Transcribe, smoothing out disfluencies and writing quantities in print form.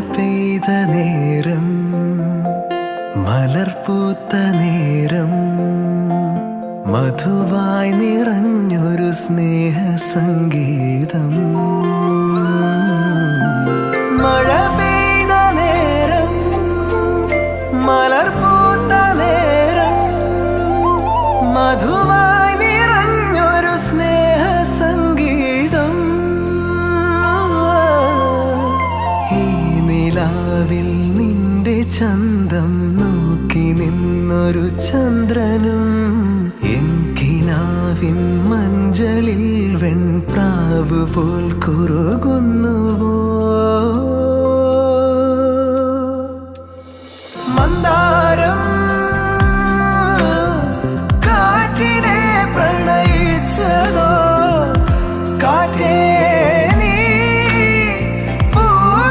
പെയ്ത നേരം, മലർപൂത്ത നേരം, മധുവായി നിറഞ്ഞൊരു സ്നേഹ സംഗീതം. മഴ പെയ്ത നേരം, മലർപൂത്ത നേരം, മധുവായി നിറഞ്ഞൊരു സ്നേഹ സംഗീതം. ഈ നിലാവിൽ നിന്റെ ചന്തം നോക്കി നിന്നൊരു ചന്ദ്രനും, എൻകിനാവിൻ മഞ്ചലിൽ വെൺപ്രാവ് പോൽ കുറുകുന്നുവോ.